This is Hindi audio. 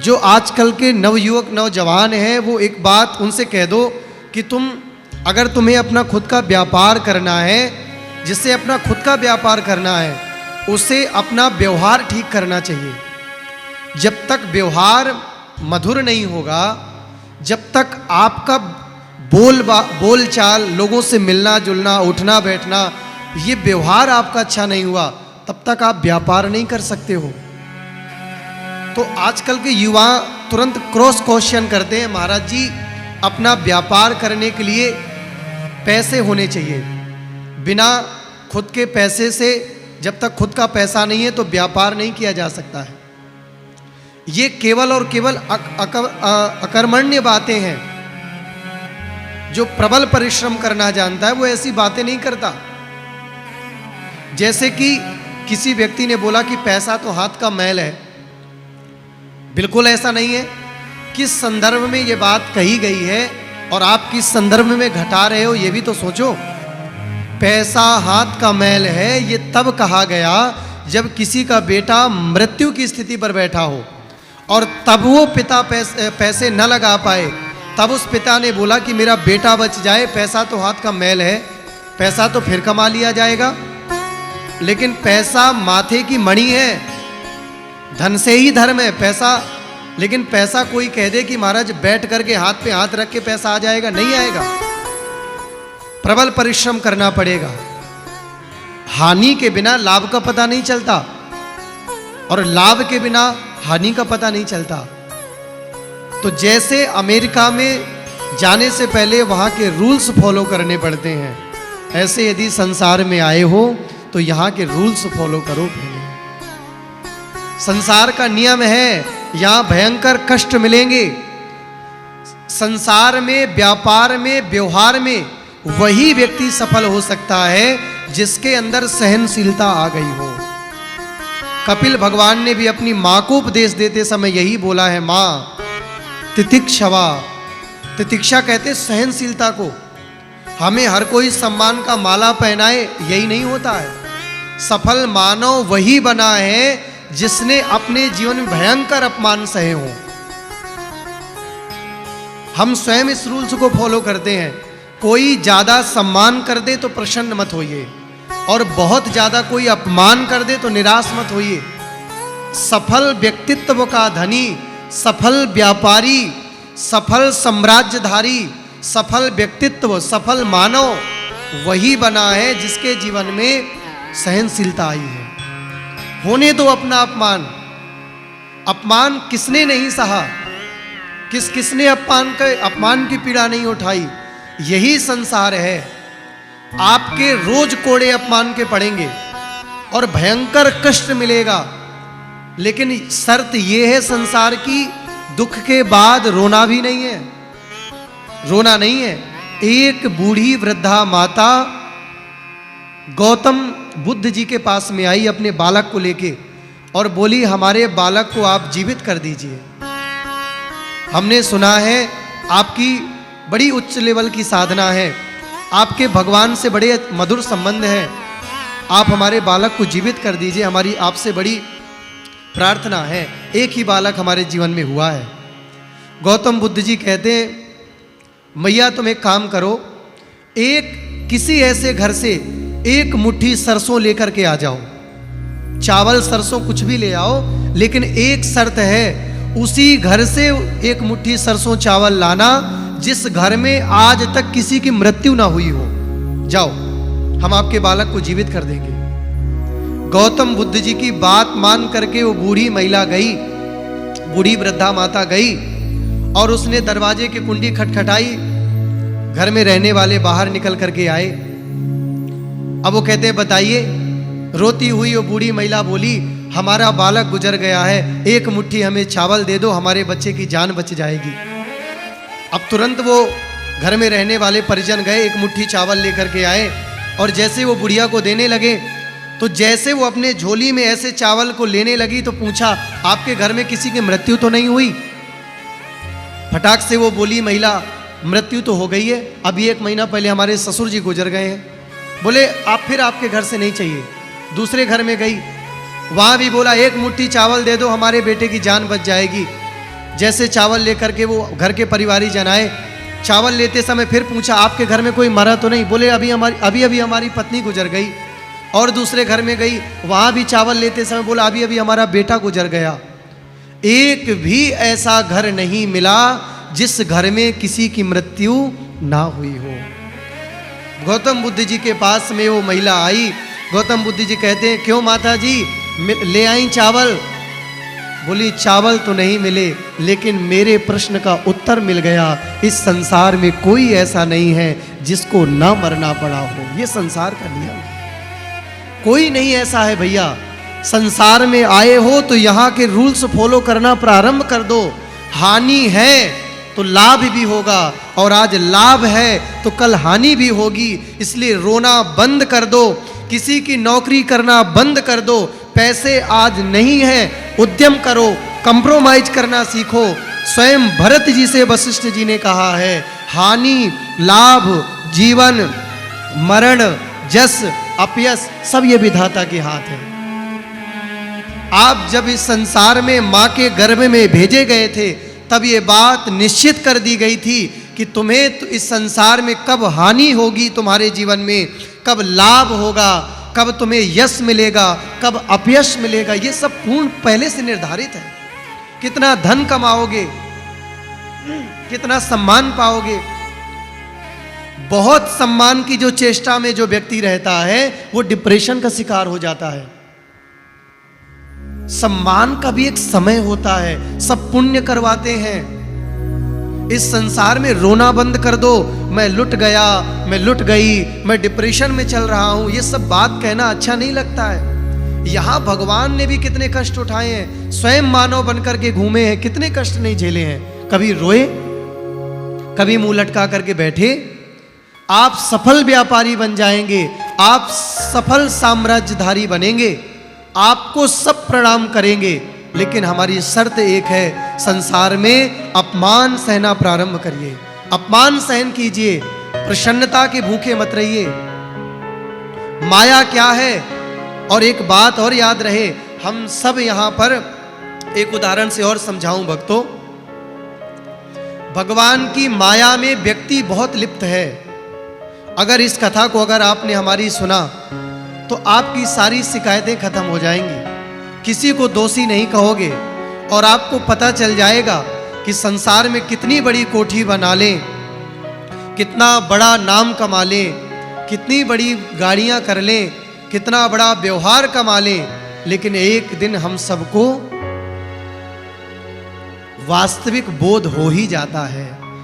जो आजकल के नवयुवक नौजवान हैं वो एक बात उनसे कह दो कि अगर तुम्हें अपना खुद का व्यापार करना है, जिससे अपना खुद का व्यापार करना है उसे अपना व्यवहार ठीक करना चाहिए। जब तक व्यवहार मधुर नहीं होगा, जब तक आपका बोल चाल, लोगों से मिलना जुलना, उठना बैठना, ये व्यवहार आपका अच्छा नहीं हुआ, तब तक आप व्यापार नहीं कर सकते हो। तो आजकल के युवा तुरंत क्रॉस क्वेश्चन करते हैं, महाराज जी अपना व्यापार करने के लिए पैसे होने चाहिए। बिना खुद के पैसे से, जब तक खुद का पैसा नहीं है तो व्यापार नहीं किया जा सकता है। ये केवल और केवल अकर्मण्य बातें हैं। जो प्रबल परिश्रम करना जानता है वो ऐसी बातें नहीं करता। जैसे कि किसी व्यक्ति ने बोला कि पैसा तो हाथ का मैल है। बिल्कुल ऐसा नहीं है। किस संदर्भ में ये बात कही गई है और आप किस संदर्भ में घटा रहे हो ये भी तो सोचो। पैसा हाथ का मैल है ये तब कहा गया जब किसी का बेटा मृत्यु की स्थिति पर बैठा हो और तब वो पिता पैसे न लगा पाए, तब उस पिता ने बोला कि मेरा बेटा बच जाए। पैसा तो हाथ का मैल है, पैसा तो फिर कमा लिया जाएगा, लेकिन पैसा माथे की मणि है, धन से ही धर्म है पैसा। लेकिन पैसा कोई कह दे कि महाराज बैठ करके हाथ पे हाथ रख के पैसा आ जाएगा, नहीं आएगा। प्रबल परिश्रम करना पड़ेगा। हानि के बिना लाभ का पता नहीं चलता और लाभ के बिना हानि का पता नहीं चलता। तो जैसे अमेरिका में जाने से पहले वहाँ के रूल्स फॉलो करने पड़ते हैं, ऐसे यदि संसार में आए हो तो यहाँ के रूल्स फॉलो करो पहले। संसार का नियम है, यहाँ भयंकर कष्ट मिलेंगे। संसार में, व्यापार में, व्यवहार में वही व्यक्ति सफल हो सकता है जिसके अंदर सहनशीलता आ गई हो। कपिल भगवान ने भी अपनी माँ को उपदेश देते समय यही बोला है, माँ तितिक्षवा। तितिक्षा कहते सहनशीलता को। हमें हर कोई सम्मान का माला पहनाए यही नहीं होता है। सफल मानव वही बना है जिसने अपने जीवन में भयंकर अपमान सहे हो। हम स्वयं इस रूल्स को फॉलो करते हैं। कोई ज्यादा सम्मान कर दे तो प्रसन्न मत होइए और बहुत ज्यादा कोई अपमान कर दे तो निराश मत होइए। सफल व्यक्तित्व का धनी, सफल व्यापारी, सफल साम्राज्यधारी, सफल व्यक्तित्व, सफल मानव वही बना है जिसके जीवन में सहनशीलता आई है। होने दो अपना अपमान। अपमान किसने नहीं सहा, किसने अपमान की पीड़ा नहीं उठाई। यही संसार है। आपके रोज कोड़े अपमान के पड़ेंगे और भयंकर कष्ट मिलेगा, लेकिन शर्त यह है संसार की, दुख के बाद रोना भी नहीं है, रोना नहीं है। एक बूढ़ी वृद्धा माता गौतम बुद्ध जी के पास में आई अपने बालक को लेके और बोली, हमारे बालक को आप जीवित कर दीजिए। हमने सुना है आपकी बड़ी उच्च लेवल की साधना है, आपके भगवान से बड़े मधुर संबंध हैं, आप हमारे बालक को जीवित कर दीजिए, हमारी आपसे बड़ी प्रार्थना है। एक ही बालक हमारे जीवन में हुआ है। गौतम बुद्ध जी कहते हैं, मैया तुम एक काम करो, किसी ऐसे घर से एक मुट्ठी सरसों लेकर के आ जाओ। चावल सरसों कुछ भी ले आओ, लेकिन एक शर्त है, उसी घर से एक मुट्ठी सरसों चावल लाना जिस घर में आज तक किसी की मृत्यु ना हुई हो। जाओ, हम आपके बालक को जीवित कर देंगे। गौतम बुद्ध जी की बात मान करके वो बूढ़ी महिला गई, बूढ़ी वृद्धा माता गई और उसने दरवाजे की कुंडी खटखटाई। घर में रहने वाले बाहर निकल करके आए। अब वो कहते हैं, बताइए। रोती हुई वो बूढ़ी महिला बोली, हमारा बालक गुजर गया है, एक मुट्ठी हमें चावल दे दो, हमारे बच्चे की जान बच जाएगी। अब तुरंत वो घर में रहने वाले परिजन गए, एक मुट्ठी चावल लेकर के आए और जैसे वो बुढ़िया को देने लगे तो जैसे वो अपने झोली में ऐसे चावल को लेने लगी तो पूछा, आपके घर में किसी की मृत्यु तो नहीं हुई? फटाक से वो बोली महिला, मृत्यु तो हो गई है, अभी 1 महीना पहले हमारे ससुर जी गुजर गए हैं। बोले, आप फिर आपके घर से नहीं चाहिए। दूसरे घर में गई, वहाँ भी बोला, एक मुट्ठी चावल दे दो, हमारे बेटे की जान बच जाएगी। जैसे चावल लेकर के वो घर के परिवारी जन आए, चावल लेते समय फिर पूछा आपके घर में कोई मरा तो नहीं? बोले अभी हमारी पत्नी गुजर गई। और दूसरे घर में गई, वहाँ भी चावल लेते समय बोला अभी अभी हमारा बेटा गुजर गया। एक भी ऐसा घर नहीं मिला जिस घर में किसी की मृत्यु ना हुई हो। गौतम बुद्ध जी के पास में वो महिला आई। गौतम बुद्ध जी कहते हैं क्यों माता जी ले आई चावल? बोली चावल तो नहीं मिले, लेकिन मेरे प्रश्न का उत्तर मिल गया। इस संसार में कोई ऐसा नहीं है जिसको ना मरना पड़ा हो। ये संसार का नियम है, कोई नहीं ऐसा है भैया। संसार में आए हो तो यहाँ के रूल्स फॉलो करना प्रारंभ कर दो। हानि है तो लाभ भी होगा, और आज लाभ है तो कल हानि भी होगी। इसलिए रोना बंद कर दो, किसी की नौकरी करना बंद कर दो। पैसे आज नहीं है, उद्यम करो, कंप्रोमाइज करना सीखो। स्वयं भरत जी से वशिष्ठ जी ने कहा है हानि लाभ जीवन मरण जस अपयस सब ये विधाता के हाथ है। आप जब इस संसार में माँ के गर्भ में भेजे गए थे तब ये बात निश्चित कर दी गई थी कि तुम्हें तो इस संसार में कब हानि होगी तुम्हारे जीवन में, कब लाभ होगा, कब तुम्हें यश मिलेगा, कब अपयश मिलेगा, ये सब पूर्ण पहले से निर्धारित है। कितना धन कमाओगे, कितना सम्मान पाओगे। बहुत सम्मान की जो चेष्टा में जो व्यक्ति रहता है वो डिप्रेशन का शिकार हो जाता है। सम्मान का भी एक समय होता है, सब पुण्य करवाते हैं। इस संसार में रोना बंद कर दो, मैं लुट गया, मैं लुट गई, मैं डिप्रेशन में चल रहा हूं, ये सब बात कहना अच्छा नहीं लगता है। यहां भगवान ने भी कितने कष्ट उठाए हैं, स्वयं मानव बनकर के घूमे हैं, कितने कष्ट नहीं झेले हैं। कभी रोए, कभी मुंह लटका करके बैठे। आप सफल व्यापारी बन जाएंगे, आप सफल साम्राज्यधारी बनेंगे, आपको सब प्रणाम करेंगे, लेकिन हमारी शर्त एक है, संसार में अपमान सहना प्रारंभ करिए, अपमान सहन कीजिए, प्रसन्नता के भूखे मत रहिए। माया क्या है? और एक बात और याद रहे, हम सब यहां पर एक उदाहरण से और समझाऊं भक्तों, भगवान की माया में व्यक्ति बहुत लिप्त है। अगर इस कथा को अगर आपने हमारी सुना तो आपकी सारी शिकायतें खत्म हो जाएंगी, किसी को दोषी नहीं कहोगे, और आपको पता चल जाएगा कि संसार में कितनी बड़ी कोठी बना लें, कितना बड़ा नाम कमा लें, कितनी बड़ी गाड़ियां कर लें, कितना बड़ा व्यवहार कमा लें, लेकिन एक दिन हम सबको वास्तविक बोध हो ही जाता है